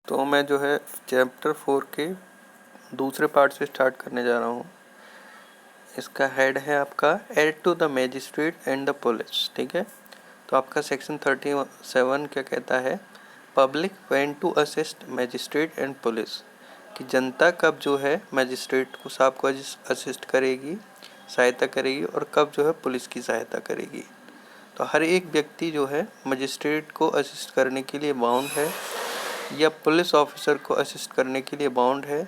तो मैं जो है चैप्टर 4 के दूसरे पार्ट से स्टार्ट करने जा रहा हूँ। इसका हेड है आपका aid to the magistrate and the police. ठीक है, तो आपका सेक्शन 37 क्या कहता है, public when to assist magistrate and police, कि जनता कब जो है मैजिस्ट्रेट को साहब को असिस्ट करेगी, सहायता करेगी, और कब जो है पुलिस की सहायता करेगी। तो हर एक व्यक्ति जो है मजिस्ट्रेट को असिस्ट करने के लिए बाउंड है या पुलिस ऑफिसर को असिस्ट करने के लिए बाउंड है,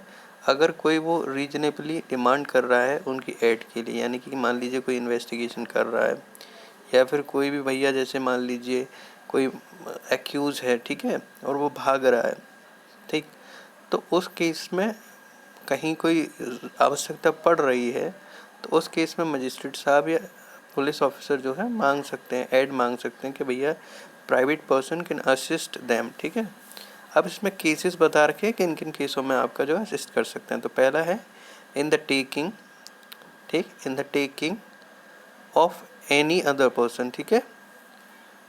अगर कोई वो रीजनेबली डिमांड कर रहा है उनकी एड के लिए। यानी कि मान लीजिए कोई इन्वेस्टिगेशन कर रहा है या फिर कोई भी भैया, जैसे मान लीजिए कोई एक्यूज़ है, ठीक है, और वो भाग रहा है, ठीक, तो उस केस में कहीं कोई आवश्यकता पड़ रही है तो उस केस में मजिस्ट्रेट साहब या पुलिस ऑफिसर जो है मांग सकते हैं, ऐड मांग सकते हैं कि भैया private person can assist them. ठीक है, अब इसमें केसेस बता रखे कि किन केसों में आपका जो है असिस्ट कर सकते हैं। तो पहला है इन द टेकिंग, ठीक, in the taking of any other person, ठीक है,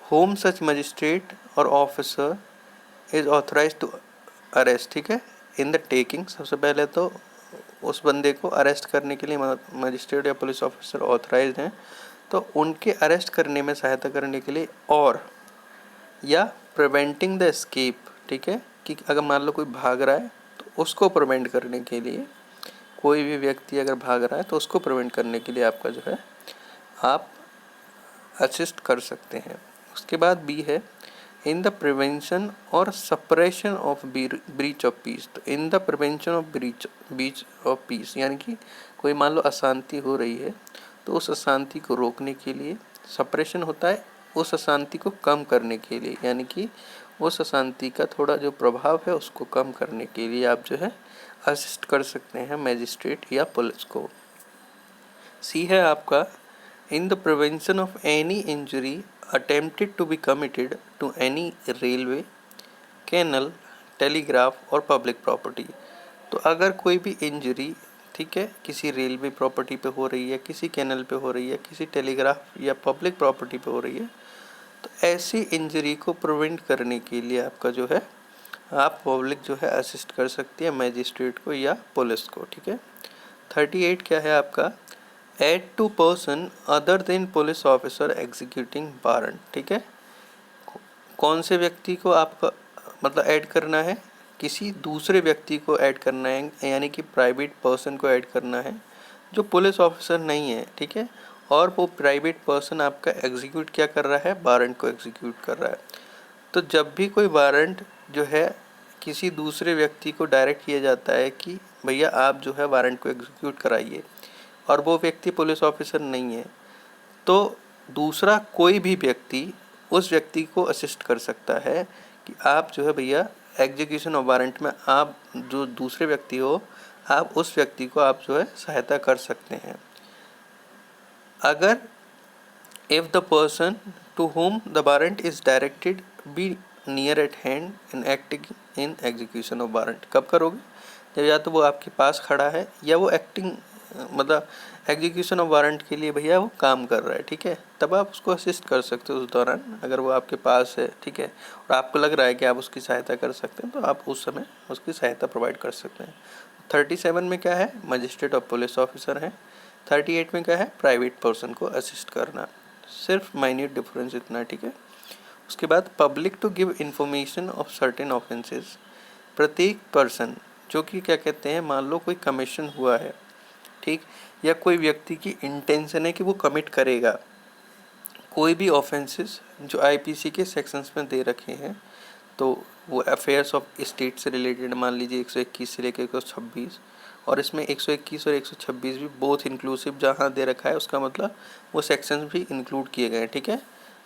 होम सच मजिस्ट्रेट और officer is authorise to arrest. ठीक है, इन द टेकिंग, सबसे पहले तो उस बंदे को अरेस्ट करने के लिए मजिस्ट्रेट या पुलिस ऑफिसर ऑथराइज हैं, तो उनके अरेस्ट करने में सहायता करने के लिए, और या प्रिवेंटिंग द एस्केप, ठीक है, कि अगर मान लो कोई भाग रहा है तो उसको प्रिवेंट करने के लिए, कोई भी व्यक्ति अगर भाग रहा है तो उसको प्रिवेंट करने के लिए आपका जो है आप असिस्ट कर सकते हैं। उसके बाद बी है इन द प्रिवेंशन और suppression of breach of peace. तो in the prevention of breach of peace, यानी कि कोई मान लो अशांति हो रही है तो उस अशांति को रोकने के लिए। सप्रेशन होता है उस अशांति को कम करने के लिए, यानी कि उस अशांति का थोड़ा जो प्रभाव है उसको कम करने के लिए आप जो है असिस्ट कर सकते हैं मैजिस्ट्रेट या पुलिस को। सी है आपका in the prevention of any injury attempted to be committed to any railway, canal, telegraph और पब्लिक प्रॉपर्टी। तो अगर कोई भी इंजरी, ठीक है, किसी रेलवे प्रॉपर्टी पे हो रही है, किसी कैनल पे हो रही है, किसी टेलीग्राफ या पब्लिक प्रॉपर्टी पे हो रही है, तो ऐसी इंजरी को प्रिवेंट करने के लिए आपका जो है आप पब्लिक जो है असिस्ट कर सकती है मैजिस्ट्रेट को या पुलिस को। ठीक है, 38 क्या है आपका aid to person other than police officer executing warrant. ठीक है, कौन से व्यक्ति को आपका मतलब ऐड करना है, किसी दूसरे व्यक्ति को ऐड करना है, यानी कि प्राइवेट पर्सन को ऐड करना है जो पुलिस ऑफिसर नहीं है। ठीक है, और वो प्राइवेट पर्सन आपका एग्जीक्यूट क्या कर रहा है, वारंट को एग्जीक्यूट कर रहा है। तो जब भी कोई वारंट जो है किसी दूसरे व्यक्ति को डायरेक्ट किया जाता है कि भैया आप जो है वारंट को एग्जीक्यूट कराइए, और वो व्यक्ति पुलिस ऑफिसर नहीं है, तो दूसरा कोई भी व्यक्ति उस व्यक्ति को असिस्ट कर सकता है कि आप जो है भैया एग्जीक्यूशन ऑफ वारंट में आप जो दूसरे व्यक्ति हो, आप उस व्यक्ति को आप जो है सहायता कर सकते हैं। अगर if the person to whom the warrant is directed be near at hand in acting in execution of warrant, कब करोगे, जब या तो वो आपके पास खड़ा है या वो एक्टिंग मतलब एग्जीक्यूशन ऑफ वारंट के लिए भैया वो काम कर रहा है। ठीक है, तब आप उसको असिस्ट कर सकते हो उस दौरान, अगर वो आपके पास है, ठीक है, और आपको लग रहा है कि आप उसकी सहायता कर सकते हैं तो आप उस समय उसकी सहायता प्रोवाइड कर सकते हैं। 37 में क्या है, मजिस्ट्रेट और पुलिस ऑफिसर हैं। 38 में क्या है, प्राइवेट पर्सन को असिस्ट करना, सिर्फ माइन्यूट डिफरेंस इतना है। ठीक है, उसके बाद public to give information of certain offences. प्रत्येक पर्सन जो कि क्या कहते हैं, मान लो कोई कमीशन हुआ है, ठीक, या कोई व्यक्ति की इंटेंशन है कि वो कमिट करेगा कोई भी ऑफेंसेस जो आईपीसी के सेक्शंस में दे रखे हैं, तो वो अफेयर्स ऑफ स्टेट से रिलेटेड, मान लीजिए 121 से लेकर 126, और इसमें 121 और 126 भी बोथ इंक्लूसिव जहाँ दे रखा है, उसका मतलब वो सेक्शंस भी इंक्लूड किए गए हैं। ठीक है,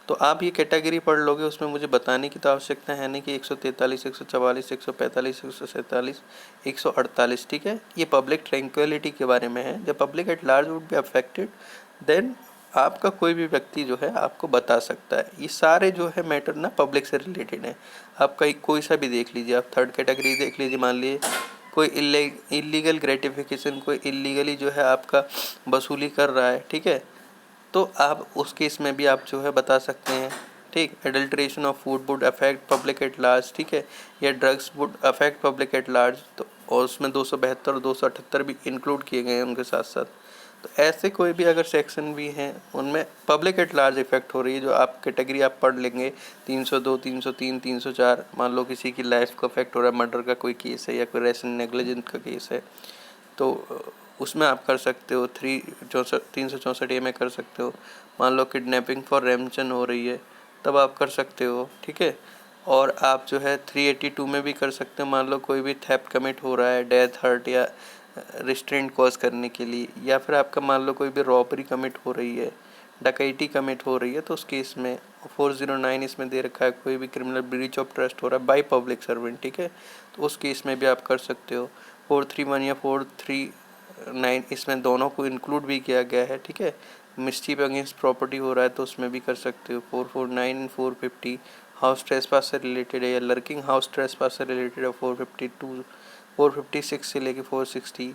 तो आप ये कैटेगरी पढ़ लोगे, उसमें मुझे बताने की तो आवश्यकता है नहीं कि 143, 144, 145, 147, 148, ठीक है, ये पब्लिक ट्रैंक्विलिटी के बारे में है। जब public at large would be affected then आपका कोई भी व्यक्ति जो है आपको बता सकता है। ये सारे जो है मैटर ना पब्लिक से रिलेटेड है। आप कोई सा भी देख लीजिए, आप थर्ड कैटेगरी देख लीजिए, मान लीजिए कोई इलीगल ग्रेटिफिकेशन, कोई इलीगली जो है आपका वसूली कर रहा है, ठीक है, तो आप उस केस में भी आप जो है बता सकते हैं। ठीक। Adulteration of food would affect public at large, ठीक है, या drugs would affect public at large, तो और उसमें 272 और 278 भी इंक्लूड किए गए हैं उनके साथ साथ। तो ऐसे कोई भी अगर सेक्शन भी हैं उनमें पब्लिक एट लार्ज इफेक्ट हो रही है, जो आप कैटेगरी आप पढ़ लेंगे 302, 303, 304, मान लो किसी की लाइफ को अफेक्ट हो रहा है, मर्डर का कोई केस है या कोई रेसन नेग्लिजेंस का केस है, तो उसमें आप कर सकते हो 364 ए में कर सकते हो। मान लो किडनैपिंग फॉर रेमचन हो रही है तब आप कर सकते हो, ठीक है। और आप जो है 382 में भी कर सकते हो, मान लो कोई भी थेफ्ट कमिट हो रहा है डेथ, हर्ट या रिस्ट्रेंट कॉज करने के लिए, या फिर आपका मान लो कोई भी रॉबरी कमिट हो रही है, डकैती कमिट हो रही है, तो उस केस में 409 इसमें दे रखा है, कोई भी क्रिमिनल ब्रीच ऑफ ट्रस्ट हो रहा है बाय पब्लिक सर्वेंट, ठीक है, तो उस केस में भी आप कर सकते हो। 431 या 439 इसमें दोनों को इंक्लूड भी किया गया है, ठीक है। मिस्चीफ अगेंस्ट प्रॉपर्टी हो रहा है तो उसमें भी कर सकते हो। 449 एंड 450 हाउस ट्रेसपास से रिलेटेड है या लर्किंग हाउस ट्रेसपास से रिलेटेड है, 452 456 से लेके 460,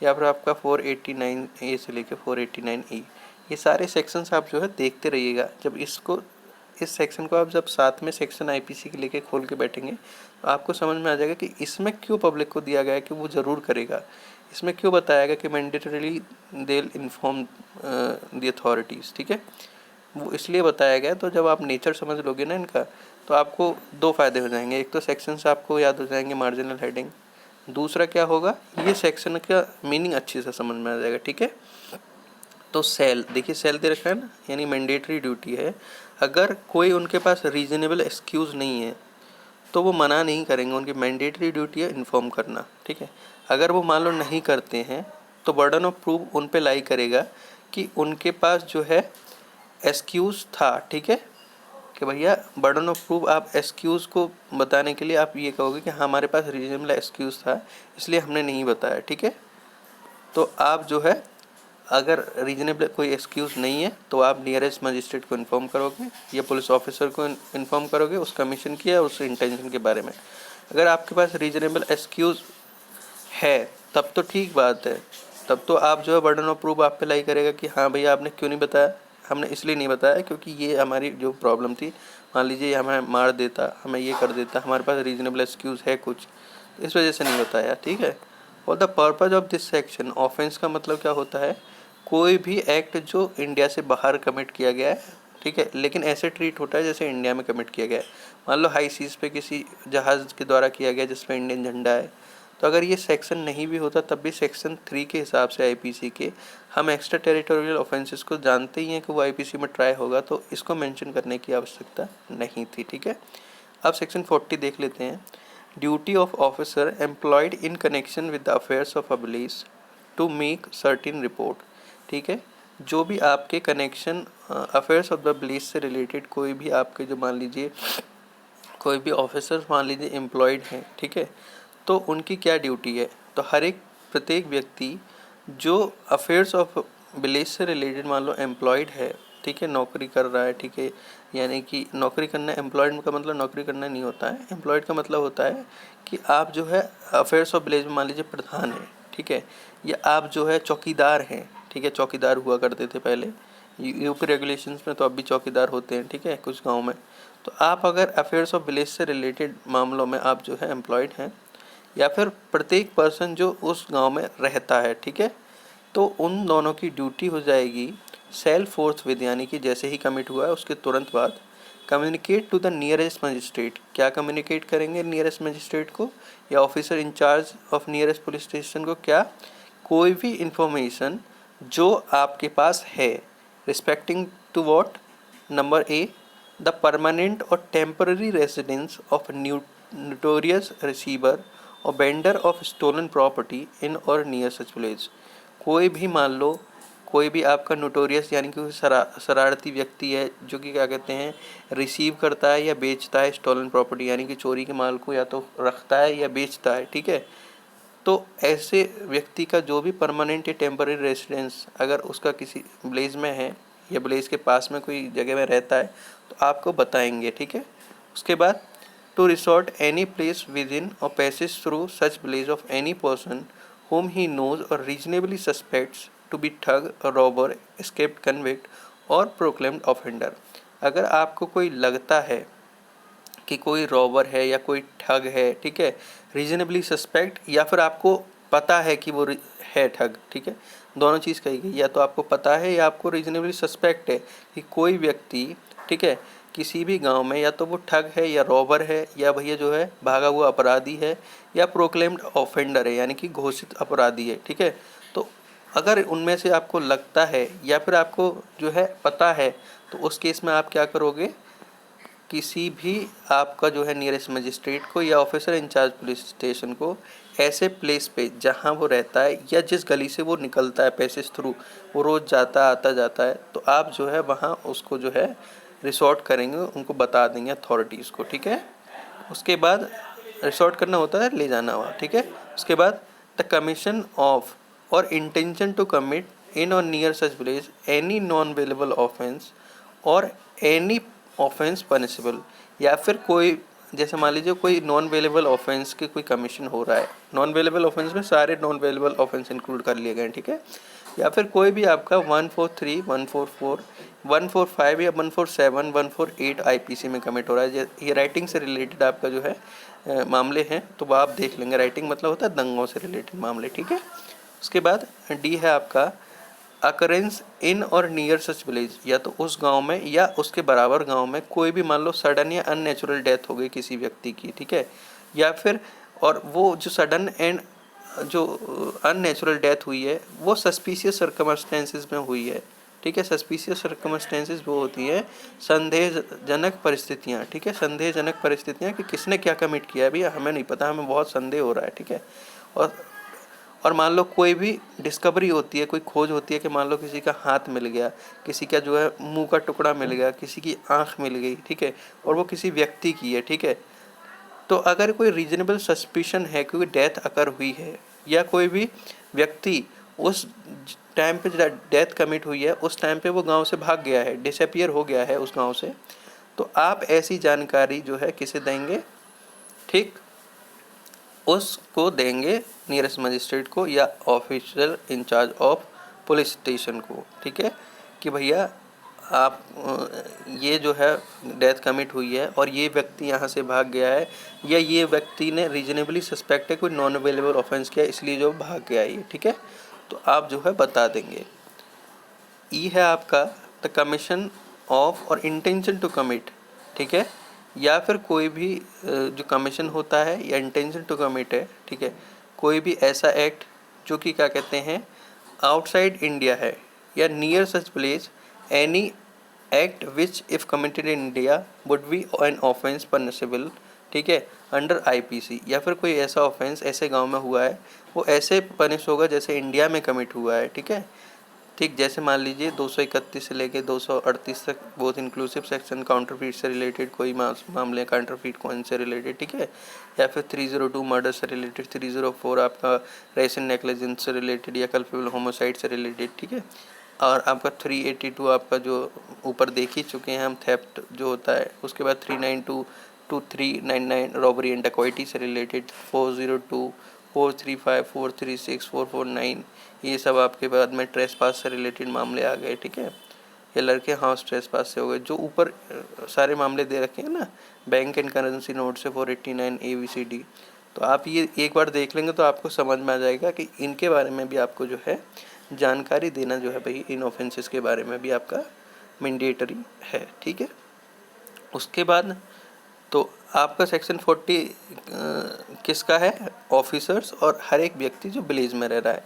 या फिर आपका 489 ए से लेके 489 ई। ये सारे सेक्शंस आप जो है देखते रहिएगा। जब इस सेक्शन को आप जब साथ में सेक्शन आईपीसी के लेके खोल के बैठेंगे तो आपको समझ में आ जाएगा कि इसमें क्यों पब्लिक को दिया गया है कि वो ज़रूर करेगा। इसमें क्यों बताया गया कि mandatorily they inform the authorities, ठीक है, वो इसलिए बताया गया। तो जब आप नेचर समझ लोगे ना इनका तो आपको दो फायदे हो जाएंगे। एक तो सेक्शंस आपको याद हो जाएंगे, मार्जिनल हेडिंग। दूसरा क्या होगा, ये सेक्शन का मीनिंग अच्छे से समझ में आ जाएगा, ठीक है। तो सेल, देखिए सेल दे रखा है ना, यानी मैंडेटरी ड्यूटी है। अगर कोई उनके पास रीजनेबल एक्सक्यूज़ नहीं है तो वो मना नहीं करेंगे, उनकी मैंडेटरी ड्यूटी है इन्फॉर्म करना, ठीक है। अगर वो मान लो नहीं करते हैं तो बर्डन ऑफ प्रूफ उन पे लाई करेगा कि उनके पास जो है एक्सक्यूज़ था, ठीक है, कि भैया बर्डन ऑफ प्रूफ आप एक्सक्यूज़ को बताने के लिए आप ये कहोगे कि हमारे पास रीजनेबल एक्सक्यूज़ था इसलिए हमने नहीं बताया, ठीक है। तो आप जो है अगर रीजनेबल कोई एक्सक्यूज़ नहीं है तो आप नियरेस्ट मजिस्ट्रेट को इन्फॉर्म करोगे या पुलिस ऑफिसर को इन्फॉर्म करोगे उस कमीशन की या उस इंटेंशन के बारे में। अगर आपके पास रीजनेबल एक्सक्यूज़ है तब तो ठीक बात है, तब तो आप जो है बर्डन ऑफ प्रूफ आप पे लाई करेगा कि हाँ भैया आपने क्यों नहीं बताया। हमने इसलिए नहीं बताया क्योंकि ये हमारी जो प्रॉब्लम थी, मान लीजिए हमें मार देता, हमें ये कर देता, हमारे पास रीजनेबल एक्सक्यूज़ है कुछ, इस वजह से नहीं बताया, ठीक है। और the purpose of this section, offence का मतलब क्या होता है, कोई भी एक्ट जो इंडिया से बाहर कमिट किया गया है, ठीक है, लेकिन ऐसे ट्रीट होता है जैसे इंडिया में कमिट किया गया है। मान लो हाई सीज़ पे किसी जहाज़ के द्वारा किया गया जिसमें इंडियन झंडा है, तो अगर ये सेक्शन नहीं भी होता तब भी सेक्शन 3 के हिसाब से आईपीसी के हम एक्स्ट्रा टेरिटोरियल ऑफेंसेस को जानते ही हैं कि वो आईपीसी में ट्राई होगा, तो इसको मेंशन करने की आवश्यकता नहीं थी, ठीक है। अब सेक्शन 40 देख लेते हैं। Duty of officer employed in connection with the affairs of अबलीस टू मेक सर्टिन रिपोर्ट, ठीक है। जो भी आपके connection affairs of the police से रिलेटेड कोई भी आपके जो मान लीजिए कोई भी ऑफिसर्स मान लीजिए एम्प्लॉयड हैं, ठीक है, तो उनकी क्या ड्यूटी है। तो हर एक प्रत्येक व्यक्ति जो अफेयर्स ऑफ विलेज से रिलेटेड मान लो एम्प्लॉयड है, ठीक है, नौकरी कर रहा है, ठीक है, यानी कि नौकरी करना, एम्प्लॉयड का मतलब नौकरी करना नहीं होता है। एम्प्लॉयड का मतलब होता है कि आप जो है अफेयर्स ऑफ विलेज में मान लीजिए प्रधान है, ठीक है, या आप जो है चौकीदार हैं, ठीक है, चौकीदार हुआ करते थे पहले यूपी रेगुलेशंस में, तो अब भी चौकीदार होते हैं, ठीक है, कुछ गाँव में। तो आप अगर अफेयर्स ऑफ विलेज से रिलेटेड मामलों में आप जो है एम्प्लॉयड हैं, या फिर प्रत्येक पर्सन जो उस गांव में रहता है, ठीक है, तो उन दोनों की ड्यूटी हो जाएगी सेल्फ फोर्थ विद, यानी कि जैसे ही कमिट हुआ है उसके तुरंत बाद communicate to the nearest magistrate. क्या कम्युनिकेट करेंगे नियरेस्ट मजिस्ट्रेट को या officer in charge of nearest police station को, क्या कोई भी इंफॉर्मेशन जो आपके पास है respecting to what, number A, the permanent और temporary residence of notorious receiver और vendor of stolen property in और नियर सच विलेज। कोई भी मान लो कोई भी आपका नोटोरियस यानी कि शरारती व्यक्ति है जो कि क्या कहते हैं रिसीव करता है या बेचता है स्टोलन प्रॉपर्टी, यानी कि चोरी के माल को या तो रखता है या बेचता है, ठीक है। तो ऐसे व्यक्ति का जो भी परमानेंट या टेम्पररी रेसिडेंस अगर उसका किसी विलेज में है या विलेज के पास में कोई जगह में रहता है तो आपको बताएंगे, ठीक है। उसके बाद to resort any place within or passes through such village of any person whom he knows or reasonably suspects to be thug, robber, escaped convict or proclaimed offender। अगर आपको कोई लगता है कि कोई रॉबर है या कोई ठग है, ठीक है, रीजनेबली सस्पेक्ट, या फिर आपको पता है कि वो है ठग, ठीक है, दोनों चीज़ कही गई, या तो आपको पता है या आपको रीजनेबली सस्पेक्ट है कि कोई व्यक्ति, ठीक है, किसी भी गांव में या तो वो ठग है या रॉबर है या भैया जो है भागा हुआ अपराधी है या प्रोक्लेम्ड ऑफेंडर है, यानी कि घोषित अपराधी है, ठीक है। तो अगर उनमें से आपको लगता है या फिर आपको जो है पता है, तो उस केस में आप क्या करोगे, किसी भी आपका जो है नियरेस्ट मजिस्ट्रेट को या ऑफिसर इंचार्ज पुलिस स्टेशन को ऐसे प्लेस पे जहाँ वो रहता है या जिस गली से वो निकलता है पैसेज थ्रू, वो रोज़ आता जाता है, तो आप जो है वहाँ उसको जो है रिसोर्ट करेंगे, उनको बता देंगे अथॉरिटीज़ को, ठीक है। उसके बाद रिसोर्ट करना होता है ले जाना हुआ, ठीक है। उसके बाद द कमीशन ऑफ और इंटेंशन टू कमिट इन और near such village any non available offence और एनी ऑफेंस पनिशेबल, या फिर कोई जैसे मान लीजिए कोई नॉन अवेलेबल ऑफेंस की कोई कमीशन हो रहा है, नॉन अवेलेबल ऑफेंस में सारे नॉन अवेलेबल ऑफेंस इंक्लूड कर लिए गए, ठीक है, या फिर कोई भी आपका 143, 144, 145 या 147, 148 आईपीसी में कमिट हो रहा है, ये राइटिंग से रिलेटेड आपका जो है मामले हैं, तो वो आप देख लेंगे। राइटिंग मतलब होता है दंगों से रिलेटेड मामले, ठीक है। उसके बाद डी है आपका अकरेंस इन और नियर सच विलेज, या तो उस गांव में या उसके बराबर गांव में कोई भी मान लो सडन या अननेचुरल डेथ हो गई किसी व्यक्ति की, ठीक है, या फिर और वो जो सडन एंड जो अननेचुरल डेथ हुई है वो सस्पिशियस सर्कमस्टेंसेस में हुई है, ठीक है। सस्पिशियस सर्कमस्टेंसेस वो होती है संदेहजनक परिस्थितियाँ, ठीक है, संदेहजनक परिस्थितियाँ कि किसने क्या कमिट किया है भैया हमें नहीं पता, हमें बहुत संदेह हो रहा है, ठीक है। और मान लो कोई भी डिस्कवरी होती है, कोई खोज होती है कि मान लो किसी का हाथ मिल गया, किसी का जो है मुंह का टुकड़ा मिल गया, किसी की आंख मिल गई, ठीक है, और वो किसी व्यक्ति की है, ठीक है, तो अगर कोई रीजनेबल सस्पिशन है क्योंकि डेथ अकर हुई है या कोई भी व्यक्ति उस टाइम पे डेथ कमिट हुई है उस टाइम पे वो गांव से भाग गया है, डिसअपियर हो गया है उस गांव से, तो आप ऐसी जानकारी जो है किसे देंगे, ठीक, उसको देंगे नियरेस्ट मजिस्ट्रेट को या officer in charge of police station को, ठीक है, कि भैया आप ये जो है डेथ कमिट हुई है और ये व्यक्ति यहाँ से भाग गया है, या ये व्यक्ति ने रीजनेबली सस्पेक्ट है कोई नॉन अवेलेबल ऑफेंस किया इसलिए जो भाग गया है ये, ठीक है, तो आप जो है बता देंगे। ई है आपका द कमीशन ऑफ और इंटेंशन टू कमिट, ठीक है, या फिर कोई भी जो कमीशन होता है या इंटेंशन टू कमिट है, ठीक है, कोई भी ऐसा एक्ट जो कि क्या कहते हैं आउटसाइड इंडिया है या near such place any act which if committed in India would be an offence punishable, ठीक है, अंडर आईपीसी, या फिर कोई ऐसा ऑफेंस ऐसे गांव में हुआ है वो ऐसे पनिश होगा जैसे इंडिया में कमिट हुआ है, ठीक है, ठीक, जैसे मान लीजिए 231 से लेके 238 तक बहुत इंक्लूसिव सेक्शन काउंटरफीट से रिलेटेड कोई मामले काउंटरफीट कॉइन से रिलेटेड, ठीक है, या फिर 302 मर्डर से रिलेटेड, 304 आपका रेसन नेग्लिजेंस से रिलेटेड या कल्पेबल होमोसाइड से रिलेटेड, ठीक है, और आपका 382 आपका जो ऊपर देख ही चुके हैं हम थेफ्ट जो होता है, उसके बाद 392 टू 399 रॉबरी एंड डकॉइटी से रिलेटेड, 402, 435, 436, 449 ये सब आपके बाद में ट्रेस पास से रिलेटेड मामले आ गए, ठीक है, ये लड़के हाउस ट्रेस पास से हो गए, जो ऊपर सारे मामले दे रखे हैं ना बैंक एंड करेंसी नोट से 489 ABCD, तो आप ये एक बार देख लेंगे तो आपको समझ में आ जाएगा कि इनके बारे में भी आपको जो है जानकारी देना जो है भाई इन ऑफेंसेस के बारे में भी आपका मैंडेटरी है, ठीक है। उसके बाद तो आपका सेक्शन 40 किसका है, ऑफिसर्स और हर एक व्यक्ति जो विलेज में रह रहा है।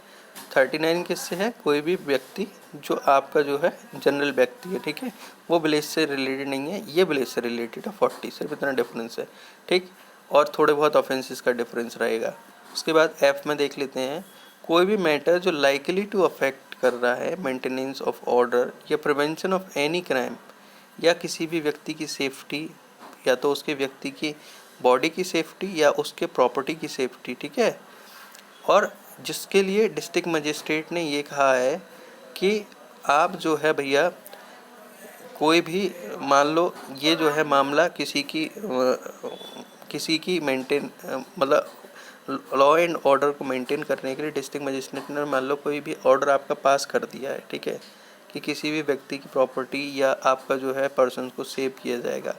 39 किससे है, कोई भी व्यक्ति जो आपका जो है जनरल व्यक्ति है, ठीक है, वो विलेज से रिलेटेड नहीं है, ये विलेज से रिलेटेड है। 40 सिर्फ इतना डिफरेंस है, ठीक, और थोड़े बहुत ऑफेंसेस का डिफरेंस रहेगा। उसके बाद एफ में देख लेते हैं, कोई भी मैटर जो लाइकली टू अफेक्ट कर रहा है मेंटेनेंस ऑफ ऑर्डर या प्रिवेंशन ऑफ एनी क्राइम, या किसी भी व्यक्ति की सेफ्टी, या तो उसके व्यक्ति की बॉडी की सेफ्टी या उसके प्रॉपर्टी की सेफ्टी, ठीक है, और जिसके लिए डिस्ट्रिक्ट मजिस्ट्रेट ने ये कहा है कि आप जो है भैया कोई भी मान लो ये जो है मामला किसी की मेंटेन मतलब लॉ एंड ऑर्डर को मेंटेन करने के लिए डिस्ट्रिक्ट मजिस्ट्रेट ने मान लो कोई भी ऑर्डर आपका पास कर दिया है, ठीक है, कि किसी भी व्यक्ति की प्रॉपर्टी या आपका जो है पर्सन को सेव किया जाएगा,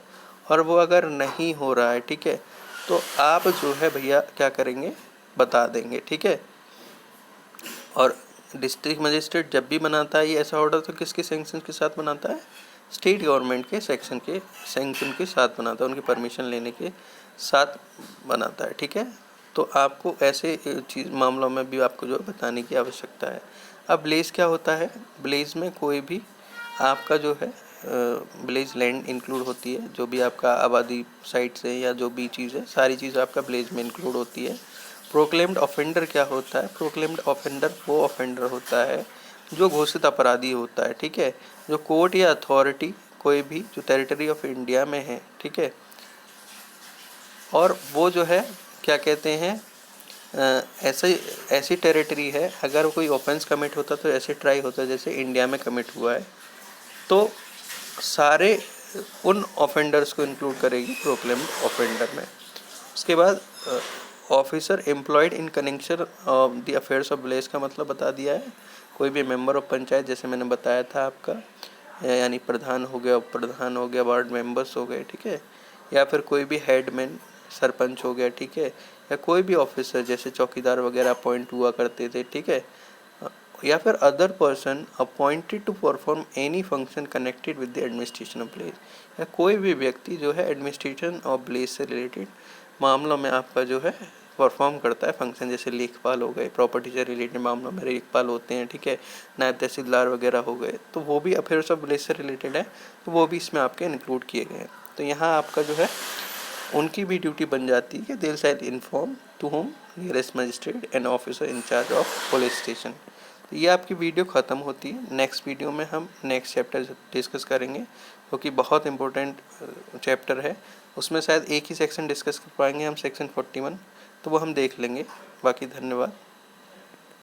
और वो अगर नहीं हो रहा है, ठीक है, तो आप जो है भैया क्या करेंगे, बता देंगे, ठीक है। और डिस्ट्रिक्ट मजिस्ट्रेट जब भी बनाता है ये ऐसा ऑर्डर तो किसके सैंक्शन के साथ बनाता है, स्टेट गवर्नमेंट के सैंक्शन के साथ बनाता है, उनकी परमिशन लेने के साथ बनाता है, ठीक है। तो आपको ऐसे चीज़ मामलों में भी आपको जो बताने की आवश्यकता है। अब ब्लेज क्या होता है, ब्लेज में कोई भी आपका जो है ब्लेज लैंड इंक्लूड होती है, जो भी आपका आबादी साइट से या जो भी चीज़ है, सारी चीज़ आपका ब्लेज में इंक्लूड होती है। प्रोक्लेम्ड ऑफेंडर क्या होता है, प्रोक्लेम्ड ऑफेंडर वो ऑफेंडर होता है जो घोषित अपराधी होता है, ठीक है, जो कोर्ट या अथॉरिटी कोई भी जो टेरिटरी ऑफ इंडिया में है, ठीक है, और वो जो है क्या कहते हैं, ऐसी टेरिटरी है, अगर कोई ऑफेंस कमिट होता तो ऐसे ट्राई होता जैसे इंडिया में कमिट हुआ है, तो सारे उन ऑफेंडर्स को इंक्लूड करेगी प्रोक्लेम्ड ऑफेंडर में। उसके बाद officer employed in connection of the affairs of village का मतलब बता दिया है, कोई भी मेंबर ऑफ पंचायत, जैसे मैंने बताया था आपका, यानी प्रधान हो गया, उप प्रधान हो गया, वार्ड मेंबर्स हो गए, ठीक है, या फिर कोई भी हेडमैन, सरपंच हो गया, ठीक है, या कोई भी ऑफिसर जैसे चौकीदार वगैरह अपॉइंट हुआ करते थे, ठीक है, या फिर other person appointed to perform any function connected with the administration of village, या कोई भी व्यक्ति जो है एडमिनिस्ट्रेशन ऑफ विलेज से रिलेटेड मामलों में आपका जो है परफॉर्म करता है फंक्शन, जैसे लेखपाल हो गए, प्रॉपर्टी से रिलेटेड मामलों में लेखपाल होते हैं, ठीक है, नायब तहसीलदार वगैरह हो गए, तो वो भी अफेयर्स ऑफ विलेज से रिलेटेड है, तो वो भी इसमें आपके इंक्लूड किए गए हैं। तो यहाँ आपका जो है उनकी भी ड्यूटी बन जाती है कि they shall inform to home nearest magistrate and officer in charge of police station. तो ये आपकी वीडियो ख़त्म होती है। नेक्स्ट वीडियो में हम नेक्स्ट चैप्टर डिस्कस करेंगे, क्योंकि बहुत इंपॉर्टेंट चैप्टर है, उसमें शायद एक ही सेक्शन डिस्कस कर पाएंगे हम, सेक्शन 41, तो वो हम देख लेंगे। बाकी धन्यवाद।